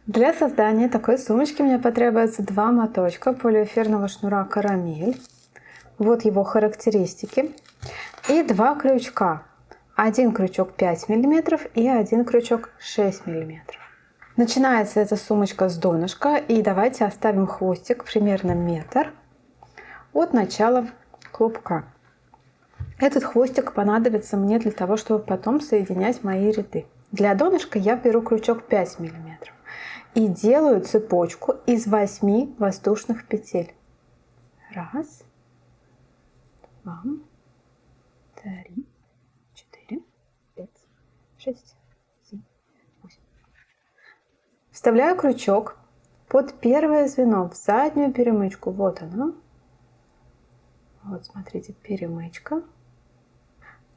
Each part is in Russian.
Для создания такой сумочки мне потребуется 2 моточка полиэфирного шнура «Карамель». Вот его характеристики. И 2 крючка. Один крючок 5 мм и один крючок 6 мм. Начинается эта сумочка с донышка. И давайте оставим хвостик примерно метр от начала клубка. Этот хвостик понадобится мне для того, чтобы потом соединять мои ряды. Для донышка я беру крючок 5 мм и делаю цепочку из 8 воздушных петель. 1, 2, 3, 4, 5, 6, 7, 8. Вставляю крючок под первое звено в заднюю перемычку. Вот оно. Вот, смотрите, перемычка.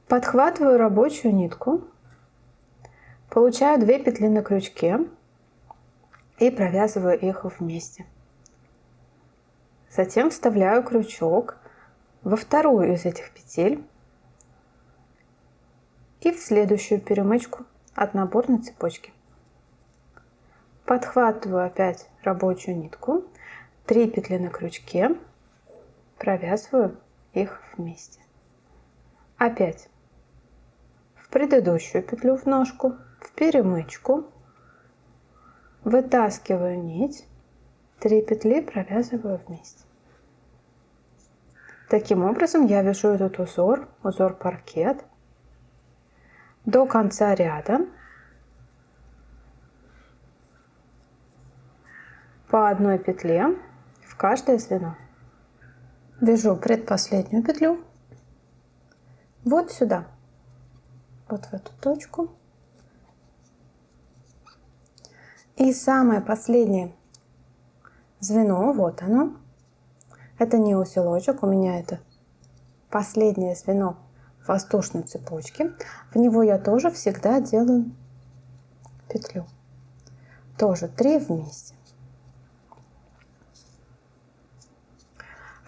Подхватываю рабочую нитку. Получаю 2 петли на крючке и провязываю их вместе. Затем вставляю крючок во вторую из этих петель и в следующую перемычку от наборной цепочки. Подхватываю опять рабочую нитку, 3 петли на крючке, провязываю их вместе. Опять в предыдущую петлю в ножку, в перемычку, вытаскиваю нить, 3 петли провязываю вместе. Таким образом я вяжу этот узор паркет до конца ряда по одной петле в каждое звено. Вяжу предпоследнюю петлю вот сюда, вот в эту точку. И самое последнее звено, вот оно. Это не узелочек, у меня это последнее звено воздушной цепочки. В него я тоже всегда делаю петлю. Тоже 3 вместе.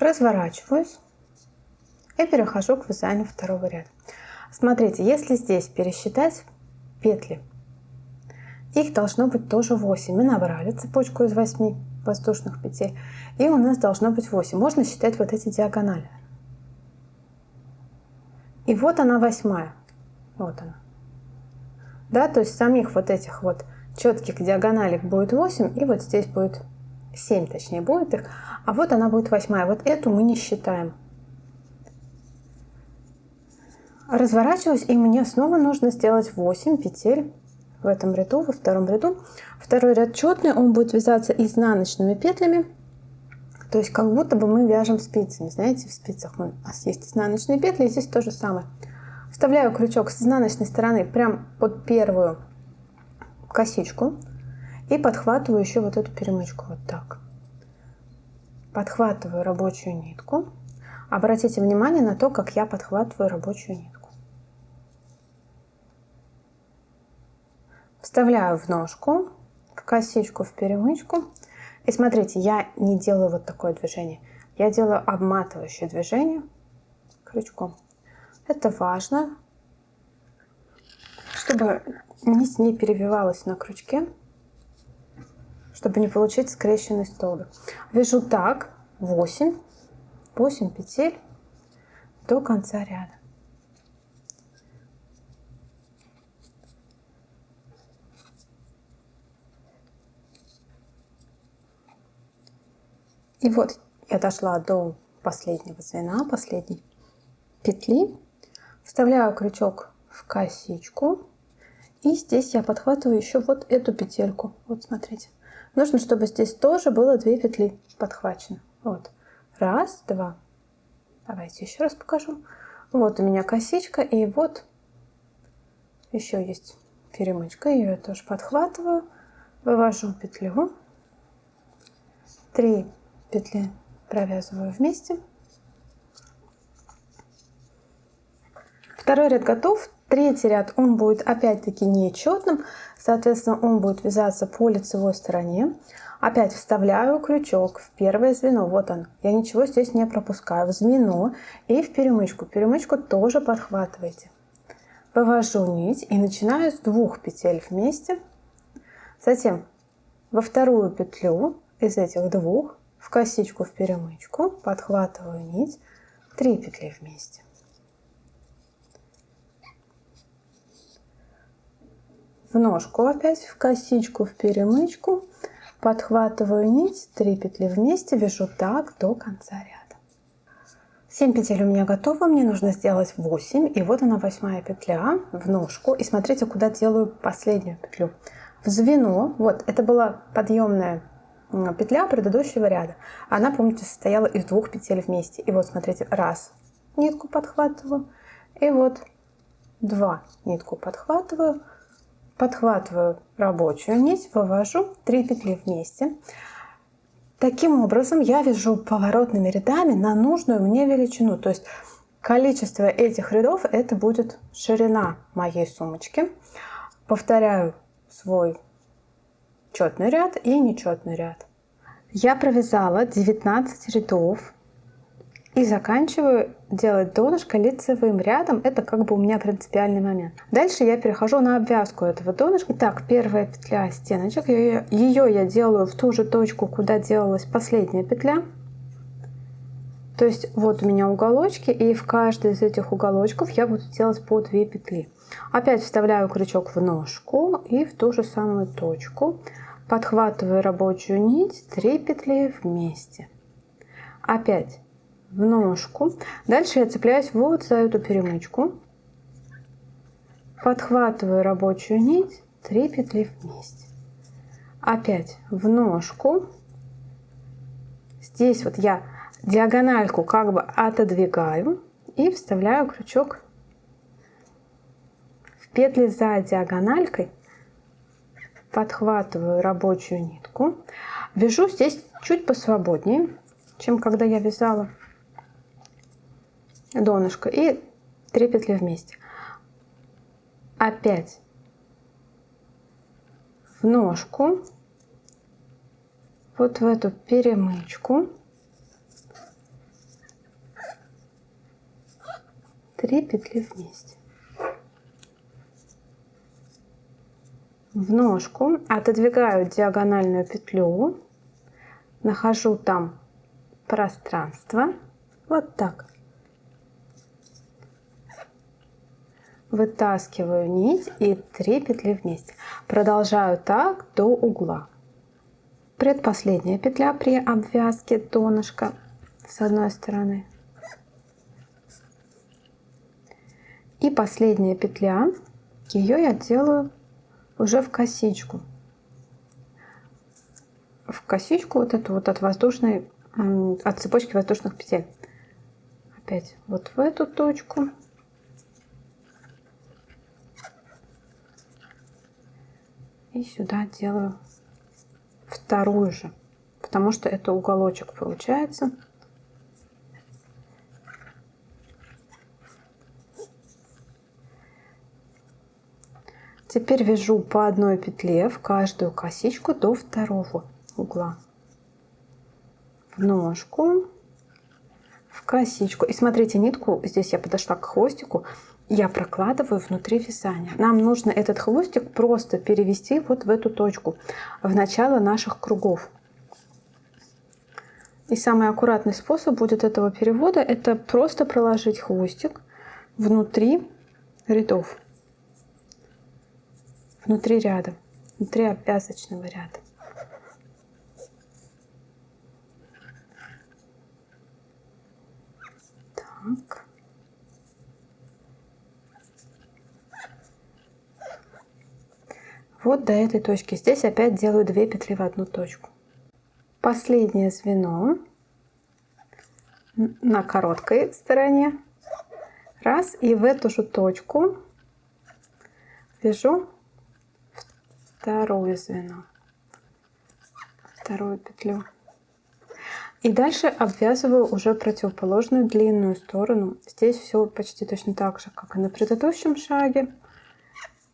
Разворачиваюсь и перехожу к вязанию второго ряда. Смотрите, если здесь пересчитать петли, их должно быть тоже 8. Мы набрали цепочку из 8 воздушных петель, и у нас должно быть 8. Можно считать вот эти диагонали. И вот она 8. Вот она. Да, то есть самих вот этих вот четких диагоналей будет 8, и вот здесь будет 7, точнее будет их, а вот она будет 8. Вот эту мы не считаем. Разворачиваюсь, и мне снова нужно сделать 8 петель в этом ряду, во втором ряду. Второй ряд четный, он будет вязаться изнаночными петлями, то есть как будто бы мы вяжем спицами. Знаете, в спицах у нас есть изнаночные петли, и здесь то же самое. Вставляю крючок с изнаночной стороны прям под первую косичку и подхватываю еще вот эту перемычку вот так. Подхватываю рабочую нитку. Обратите внимание на то, как я подхватываю рабочую нитку. Вставляю в ножку, в косичку, в перемычку. И смотрите, я не делаю вот такое движение. Я делаю обматывающее движение крючком. Это важно, чтобы нить не перевивалась на крючке, чтобы не получить скрещенный столбик. Вяжу так 8 петель до конца ряда. И вот я дошла до последнего звена, последней петли. Вставляю крючок в косичку. И здесь я подхватываю еще вот эту петельку. Вот смотрите. Нужно, чтобы здесь тоже было 2 петли подхвачено. Вот. 1, 2. Давайте еще раз покажу. Вот у меня косичка. И вот еще есть перемычка. Ее я тоже подхватываю. Вывожу петлю. 3 петли провязываю вместе. Второй ряд готов. Третий ряд, он будет опять-таки нечетным, соответственно, он будет вязаться по лицевой стороне. Опять вставляю крючок в первое звено, вот он. Я ничего здесь не пропускаю. В звено и в перемычку. Перемычку тоже подхватывайте. Вывожу нить и начинаю с 2 петель вместе. Затем во вторую петлю из этих двух в косичку в перемычку, подхватываю нить, 3 петли вместе. В ножку опять в косичку в перемычку, подхватываю нить, 3 петли вместе, вяжу так до конца ряда. 7 петель у меня готово, мне нужно сделать 8, и вот она 8-я петля в ножку. И смотрите, куда делаю последнюю петлю. В звено, вот это была подъемная петля предыдущего ряда. Она, помните, состояла из 2 петель вместе. И вот смотрите, раз, нитку подхватываю, и вот 2, нитку подхватываю, рабочую нить, вывожу 3 петли вместе. Таким образом я вяжу поворотными рядами на нужную мне величину. То есть количество этих рядов это будет ширина моей сумочки. Повторяю свой четный ряд и нечетный ряд. Я провязала 19 рядов и заканчиваю делать донышко лицевым рядом. Это как бы у меня принципиальный момент. Дальше я перехожу на обвязку этого донышка. Так, первая петля стеночек, ее я делаю в ту же точку, куда делалась последняя петля. То есть вот у меня уголочки, и в каждый из этих уголочков я буду делать по 2 петли. Опять вставляю крючок в ножку и в ту же самую точку подхватываю рабочую нить, 3 петли вместе. Опять в ножку. Дальше я цепляюсь вот за эту перемычку, подхватываю рабочую нить, 3 петли вместе. Опять в ножку. Здесь вот я диагональку как бы отодвигаю и вставляю крючок в петли за диагональкой, подхватываю рабочую нитку. Вяжу здесь чуть посвободнее, чем когда я вязала донышко, и 3 петли вместе. Опять в ножку, вот в эту перемычку, 3 петли вместе. В ножку отодвигаю диагональную петлю, нахожу там пространство, вот так. Вытаскиваю нить и 3 петли вместе. Продолжаю так до угла. Предпоследняя петля при обвязке донышка с одной стороны. И последняя петля, ее я делаю уже в косичку. В косичку вот эту вот от воздушной, от цепочки воздушных петель. Опять вот в эту точку. И сюда делаю вторую же, потому что это уголочек получается. Теперь вяжу по одной петле в каждую косичку до второго угла. В ножку, в косичку. И смотрите, нитку, здесь я подошла к хвостику, я прокладываю внутри вязания. Нам нужно этот хвостик просто перевести вот в эту точку, в начало наших кругов. И самый аккуратный способ будет этого перевода — это просто проложить хвостик внутри рядов, внутри ряда, внутри обвязочного ряда. Так. Вот до этой точки. Здесь опять делаю 2 петли в одну точку. Последнее звено на короткой стороне. Раз, и в эту же точку вяжу второе звено, вторую петлю. И дальше обвязываю уже противоположную длинную сторону. Здесь все почти точно так же, как и на предыдущем шаге.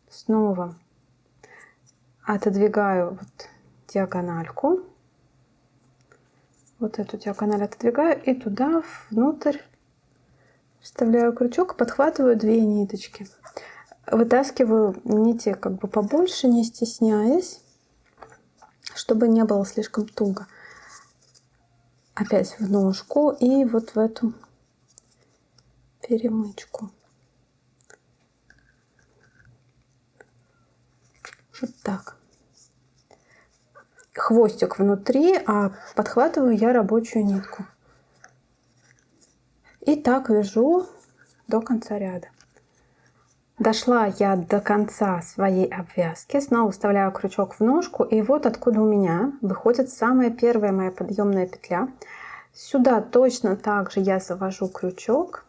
Снова отодвигаю вот диагональку. Вот эту диагональ отодвигаю и туда внутрь вставляю крючок, подхватываю 2 ниточки. Вытаскиваю нити как бы побольше, не стесняясь, чтобы не было слишком туго. Опять в ножку и вот в эту перемычку. Вот так. Хвостик внутри, а подхватываю я рабочую нитку. И так вяжу до конца ряда. Дошла я до конца своей обвязки, снова вставляю крючок в ножку, и вот откуда у меня выходит самая первая моя подъемная петля. Сюда точно так же я завожу крючок.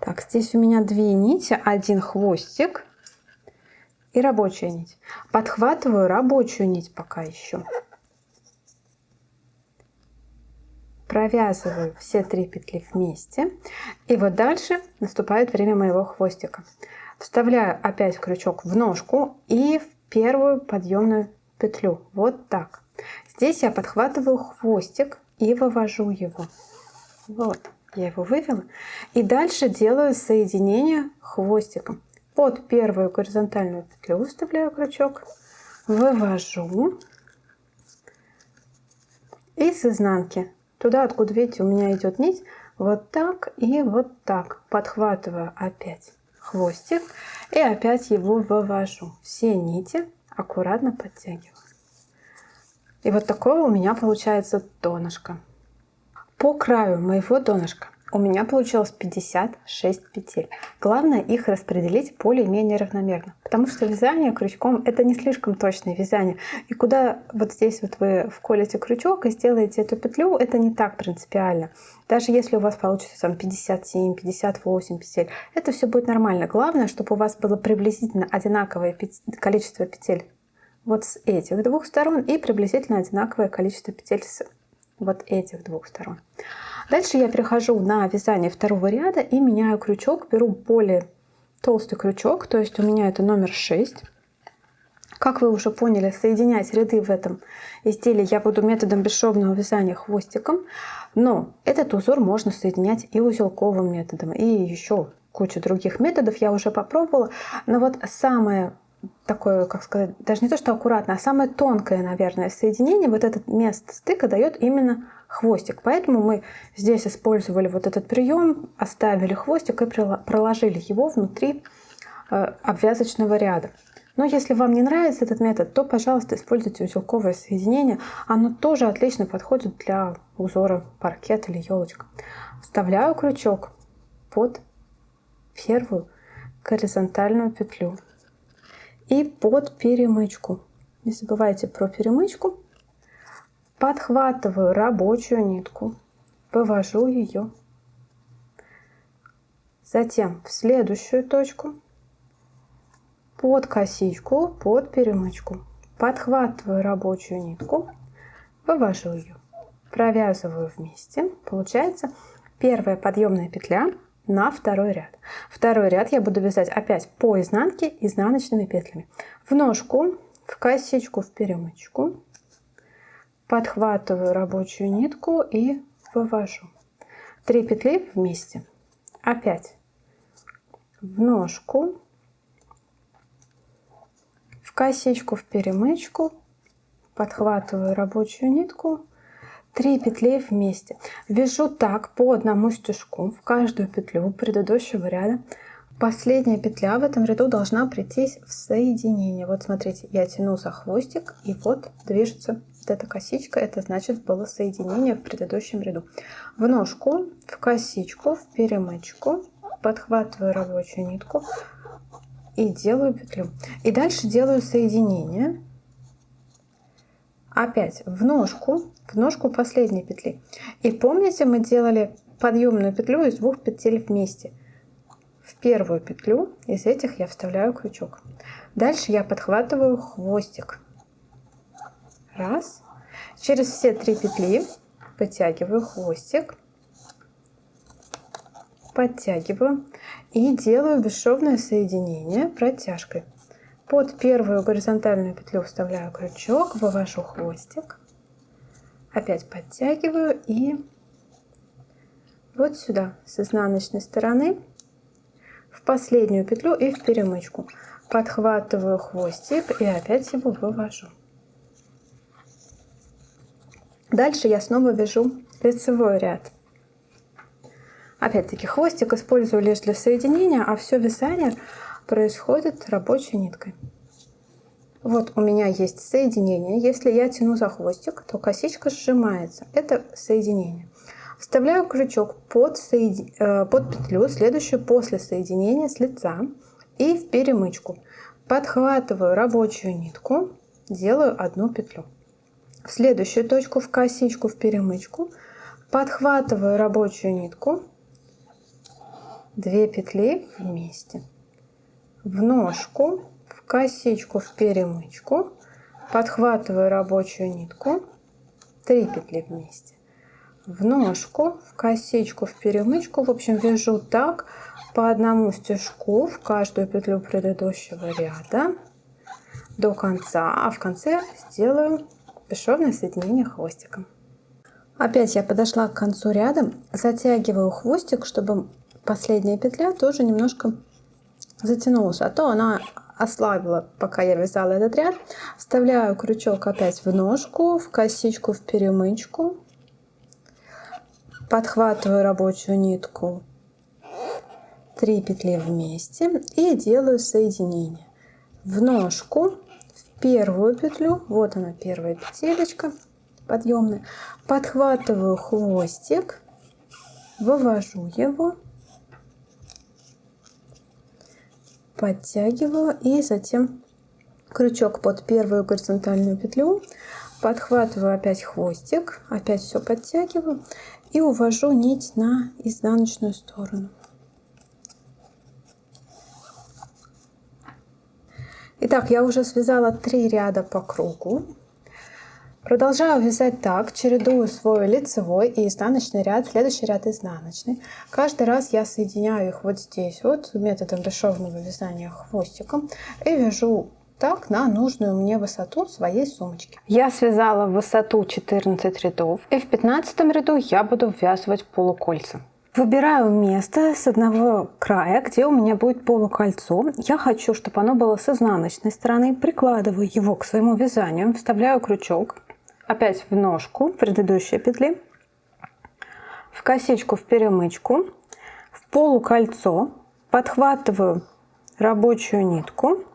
Так, здесь у меня две нити, один хвостик и рабочая нить. Подхватываю рабочую нить пока еще. Провязываю все 3 петли вместе. И вот дальше наступает время моего хвостика. Вставляю опять крючок в ножку и в первую подъемную петлю. Вот так. Здесь я подхватываю хвостик и вывожу его. Вот, я его вывела. И дальше делаю соединение хвостиком. Под первую горизонтальную петлю вставляю крючок, вывожу и с изнанки туда, откуда, видите, у меня идет нить, вот так и вот так. Подхватываю опять хвостик и опять его вывожу. Все нити аккуратно подтягиваю. И вот такое у меня получается донышко. По краю моего донышка у меня получилось 56 петель. Главное их распределить более-менее равномерно, потому что вязание крючком это не слишком точное вязание. И куда вот здесь вот вы вколите крючок и сделаете эту петлю, это не так принципиально. Даже если у вас получится там 57, 58 петель, это все будет нормально. Главное, чтобы у вас было приблизительно одинаковое количество петель вот с этих двух сторон и приблизительно одинаковое количество петель с вот этих двух сторон. Дальше я перехожу на вязание второго ряда и меняю крючок, беру более толстый крючок, то есть у меня это номер 6. Как вы уже поняли, соединять ряды в этом изделии я буду методом бесшовного вязания хвостиком, но этот узор можно соединять и узелковым методом, и еще кучу других методов я уже попробовала, но вот самое такое, как сказать, даже не то, что аккуратно, а самое тонкое, наверное, соединение, вот это место стыка дает именно хвостик. Поэтому мы здесь использовали вот этот прием, оставили хвостик и проложили его внутри обвязочного ряда. Но если вам не нравится этот метод, то, пожалуйста, используйте узелковое соединение. Оно тоже отлично подходит для узора паркет или елочка. Вставляю крючок под первую горизонтальную петлю и под перемычку. Не забывайте про перемычку. Подхватываю рабочую нитку, вывожу ее. Затем в следующую точку под косичку, под перемычку. Подхватываю рабочую нитку, вывожу ее. Провязываю вместе. Получается первая подъемная петля на второй ряд. Второй ряд я буду вязать опять по изнанке изнаночными петлями. В ножку, в косичку, в перемычку. Подхватываю рабочую нитку и вывожу. 3 петли вместе. Опять в ножку, в косичку, в перемычку. Подхватываю рабочую нитку. 3 петли вместе. Вяжу так по одному стежку в каждую петлю предыдущего ряда. Последняя петля в этом ряду должна прийтись в соединение. Вот смотрите, я тяну за хвостик, и вот движется вот эта косичка. Это значит, было соединение в предыдущем ряду. В ножку, в косичку, в перемычку. Подхватываю рабочую нитку и делаю петлю. И дальше делаю соединение. Опять в ножку последней петли. И помните, мы делали подъемную петлю из 2 петель вместе. В первую петлю из этих я вставляю крючок. Дальше я подхватываю хвостик. Раз. Через все 3 петли подтягиваю хвостик. Подтягиваю и делаю бесшовное соединение протяжкой. Под первую горизонтальную петлю вставляю крючок, вывожу хвостик. Опять подтягиваю и вот сюда с изнаночной стороны в последнюю петлю и в перемычку. Подхватываю хвостик и опять его вывожу. Дальше я снова вяжу лицевой ряд. Опять-таки хвостик использую лишь для соединения, а все вязание происходит рабочей ниткой. Вот у меня есть соединение. Если я тяну за хвостик, то косичка сжимается. Это соединение. Вставляю крючок под петлю, следующую после соединения с лица, и в перемычку. Подхватываю рабочую нитку, делаю одну петлю. В следующую точку в косичку, в перемычку, подхватываю рабочую нитку, 2 петли вместе. В ножку, в косичку, в перемычку, подхватываю рабочую нитку, 3 петли вместе. В ножку, в косичку, в перемычку. В общем, вяжу так по одному стежку в каждую петлю предыдущего ряда до конца, а в конце сделаю бесшовное соединение хвостиком. Опять я подошла к концу ряда, затягиваю хвостик, чтобы последняя петля тоже немножко затянулась, а то она ослабила, пока я вязала этот ряд. Вставляю крючок опять в ножку, в косичку, в перемычку, подхватываю рабочую нитку, 3 петли вместе и делаю соединение. В ножку, в первую петлю, вот она первая петелечка подъемная, подхватываю хвостик, вывожу его, подтягиваю и затем крючок под первую горизонтальную петлю, подхватываю опять хвостик, опять все подтягиваю и увожу нить на изнаночную сторону. Итак, я уже связала 3 ряда по кругу. Продолжаю вязать так, чередую свой лицевой и изнаночный ряд, следующий ряд изнаночный. Каждый раз я соединяю их вот здесь вот методом бесшовного вязания хвостиком и вяжу так на нужную мне высоту своей сумочки. Я связала в высоту 14 рядов, и в 15 ряду я буду ввязывать полукольца. Выбираю место с одного края, где у меня будет полукольцо. Я хочу, чтобы оно было с изнаночной стороны. Прикладываю его к своему вязанию, вставляю крючок. Опять в ножку предыдущей петли, в косичку, в перемычку, в полукольцо, подхватываю рабочую нитку,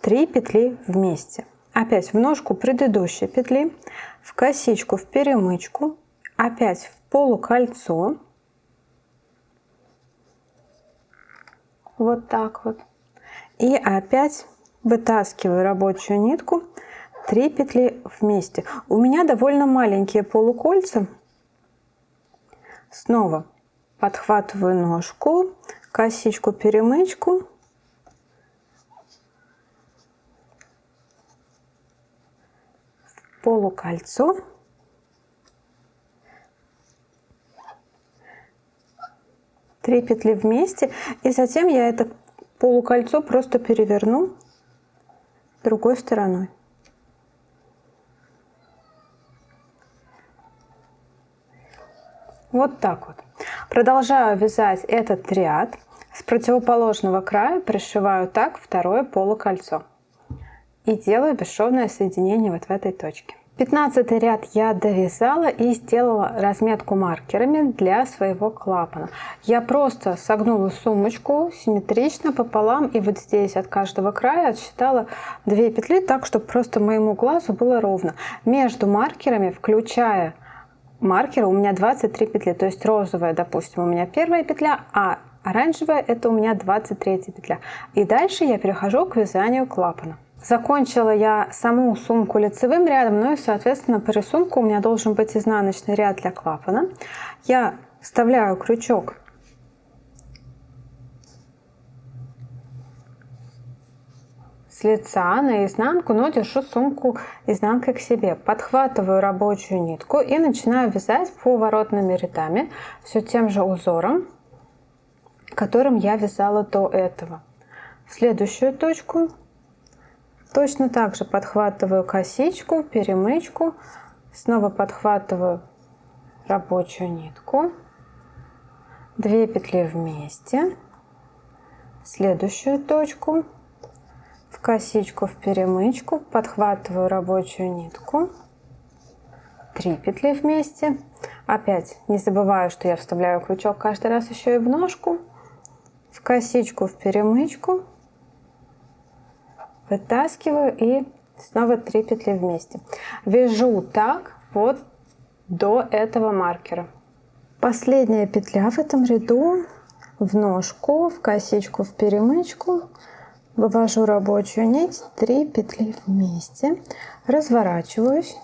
3 петли вместе. Опять в ножку предыдущей петли, в косичку, в перемычку, опять в полукольцо. Вот так вот. И опять вытаскиваю рабочую нитку, 3 петли вместе. У меня довольно маленькие полукольца. Снова подхватываю ножку, косичку, перемычку. Полукольцо. Три петли вместе. И затем я это полукольцо просто переверну другой стороной. Вот так вот. Продолжаю вязать этот ряд. С противоположного края пришиваю так второе полукольцо. И делаю бесшовное соединение вот в этой точке. 15 ряд я довязала и сделала разметку маркерами для своего клапана. Я просто согнула сумочку симметрично пополам и вот здесь от каждого края отсчитала 2 петли так, чтобы просто моему глазу было ровно. Между маркерами, включая маркеры, у меня 23 петли, то есть розовая, допустим, у меня первая петля, а оранжевая это у меня 23 петля. И дальше я перехожу к вязанию клапана. Закончила я саму сумку лицевым рядом, ну и, соответственно, по рисунку у меня должен быть изнаночный ряд для клапана. Я вставляю крючок с лица на изнанку, но держу сумку изнанкой к себе. Подхватываю рабочую нитку и начинаю вязать поворотными рядами все тем же узором, которым я вязала до этого. В следующую точку точно так же подхватываю косичку, перемычку, снова подхватываю рабочую нитку, 2 петли вместе, следующую точку, в косичку, в перемычку, подхватываю рабочую нитку, 3 петли вместе, опять не забываю, что я вставляю крючок каждый раз еще и в ножку, в косичку, в перемычку, вытаскиваю и снова 3 петли вместе. Вяжу так вот до этого маркера. Последняя петля в этом ряду, в ножку, в косичку, в перемычку, вывожу рабочую нить, 3 петли вместе, разворачиваюсь.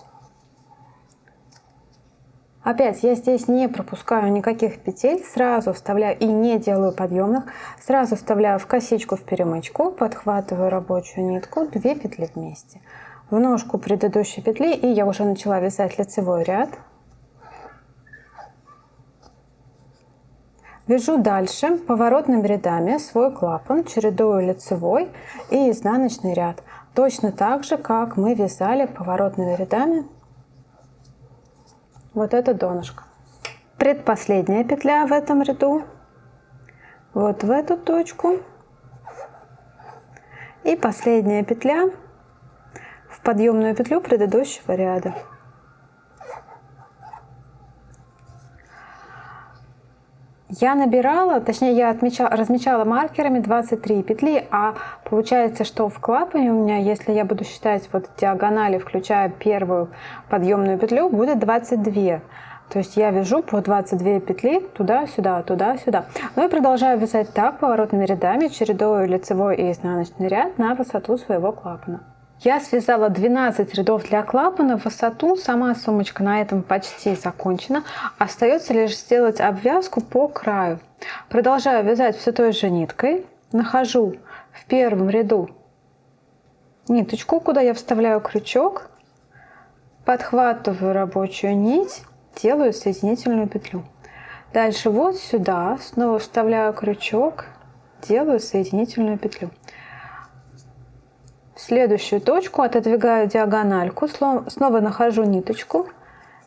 Опять я здесь не пропускаю никаких петель, сразу вставляю и не делаю подъемных, сразу вставляю в косичку, в перемычку, подхватываю рабочую нитку, 2 петли вместе, в ножку предыдущей петли, и я уже начала вязать лицевой ряд. Вяжу дальше поворотными рядами свой клапан, чередую лицевой и изнаночный ряд, точно так же, как мы вязали поворотными рядами вот это донышко. Предпоследняя петля в этом ряду, вот в эту точку, и последняя петля в подъемную петлю предыдущего ряда. Я набирала, точнее я размечала маркерами 23 петли, а получается, что в клапане у меня, если я буду считать вот диагонали, включая первую подъемную петлю, будет 22. То есть я вяжу по 22 петли туда-сюда, туда-сюда. Ну и продолжаю вязать так поворотными рядами, чередую лицевой и изнаночный ряд на высоту своего клапана. Я связала 12 рядов для клапана в высоту, сама сумочка на этом почти закончена. Остается лишь сделать обвязку по краю. Продолжаю вязать все той же ниткой. Нахожу в первом ряду ниточку, куда я вставляю крючок, подхватываю рабочую нить, делаю соединительную петлю. Дальше вот сюда снова вставляю крючок, делаю соединительную петлю. В следующую точку отодвигаю диагональку, снова нахожу ниточку,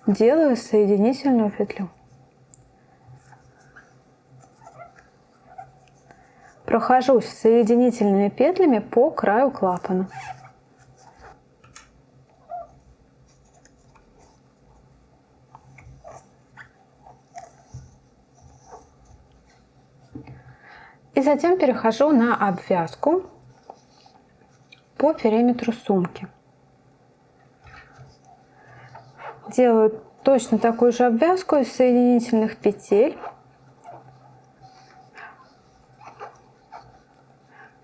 делаю соединительную петлю. Прохожусь соединительными петлями по краю клапана. И затем перехожу на обвязку по периметру сумки. Делаю точно такую же обвязку из соединительных петель.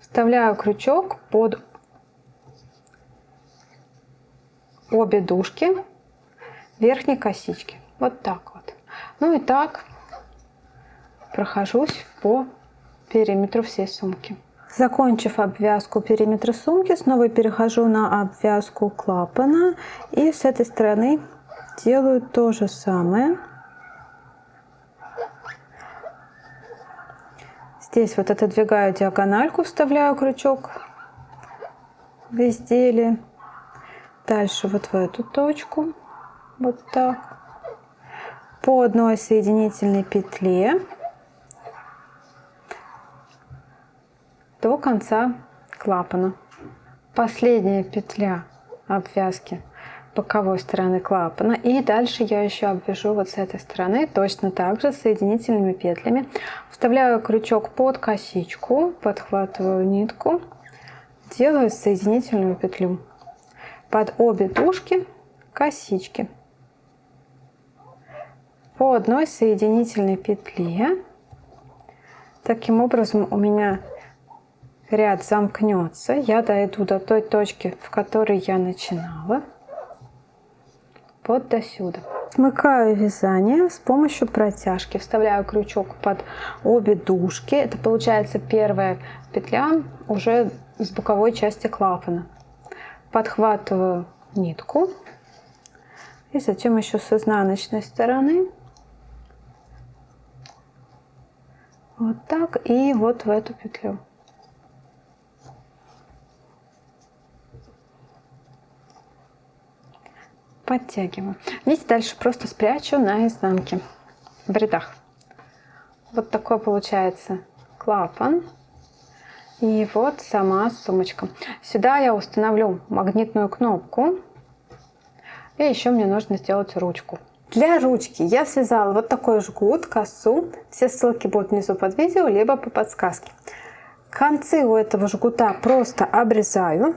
Вставляю крючок под обе дужки верхней косички. Вот так вот. Ну и так прохожусь по периметру всей сумки. Закончив обвязку периметра сумки, снова перехожу на обвязку клапана и с этой стороны делаю то же самое. Здесь вот отодвигаю диагональку, вставляю крючок в изделие. Дальше вот в эту точку, вот так, по одной соединительной петле до конца клапана. Последняя петля обвязки боковой стороны клапана, и дальше я еще обвяжу вот с этой стороны точно так же соединительными петлями. Вставляю крючок под косичку, подхватываю нитку, делаю соединительную петлю под обе дужки косички. По одной соединительной петле. Таким образом у меня ряд замкнется, я дойду до той точки, в которой я начинала, вот до сюда. Смыкаю вязание с помощью протяжки, вставляю крючок под обе дужки, это получается первая петля уже с боковой части клапана. Подхватываю нитку и затем еще с изнаночной стороны вот так и вот в эту петлю. Подтягиваю. Нить дальше просто спрячу на изнанке в рядах. Вот такой получается клапан. И вот сама сумочка. Сюда я установлю магнитную кнопку. И еще мне нужно сделать ручку. Для ручки я связала вот такой жгут, косу. Все ссылки будут внизу под видео, либо по подсказке. Концы у этого жгута просто обрезаю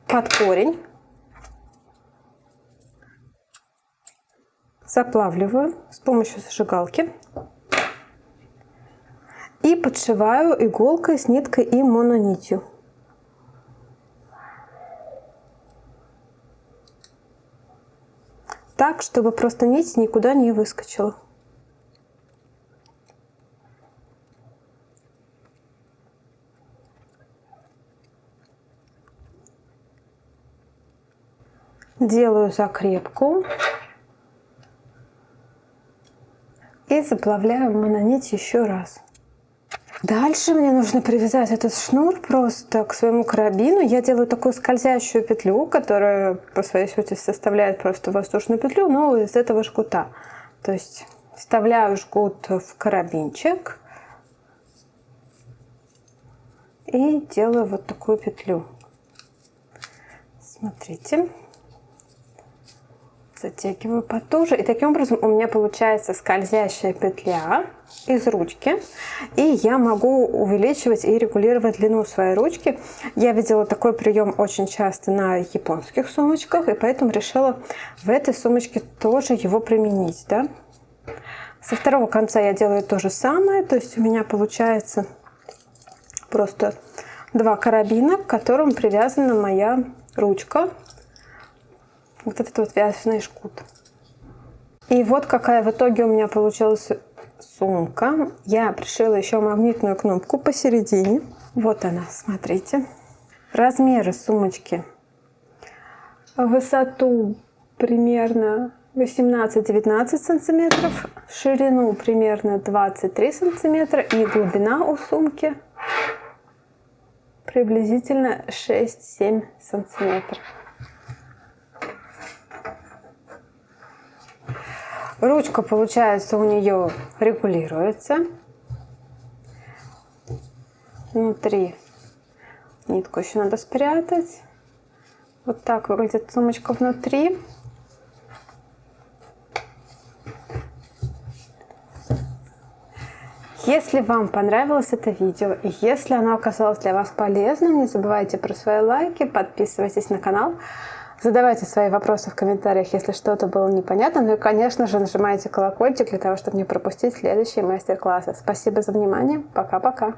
под корень. Заплавливаю с помощью зажигалки. И подшиваю иголкой с ниткой и мононитью. Так, чтобы просто нить никуда не выскочила. Делаю закрепку. И заплавляю мононить еще раз. Дальше мне нужно привязать этот шнур просто к своему карабину. Я делаю такую скользящую петлю, которая по своей сути составляет просто воздушную петлю, но из этого жгута. То есть вставляю жгут в карабинчик и делаю вот такую петлю. Смотрите. Затягиваю потуже. И таким образом у меня получается скользящая петля из ручки. И я могу увеличивать и регулировать длину своей ручки. Я видела такой прием очень часто на японских сумочках. И поэтому решила в этой сумочке тоже его применить. Да? Со второго конца я делаю то же самое. То есть у меня получается просто два карабина, к которым привязана моя ручка. Вот этот вот вязаный жгут. И вот какая в итоге у меня получилась сумка. Я пришила еще магнитную кнопку посередине. Вот она, смотрите. Размеры сумочки. Высоту примерно 18-19 сантиметров. Ширину примерно 23 сантиметра. И глубина у сумки приблизительно 6-7 сантиметров. Ручка, получается, у нее регулируется. Внутри нитку еще надо спрятать. Вот так выглядит сумочка внутри. Если вам понравилось это видео и если оно оказалось для вас полезным, не забывайте про свои лайки, подписывайтесь на канал. Задавайте свои вопросы в комментариях, если что-то было непонятно. Ну и, конечно же, нажимайте колокольчик для того, чтобы не пропустить следующие мастер-классы. Спасибо за внимание. Пока-пока.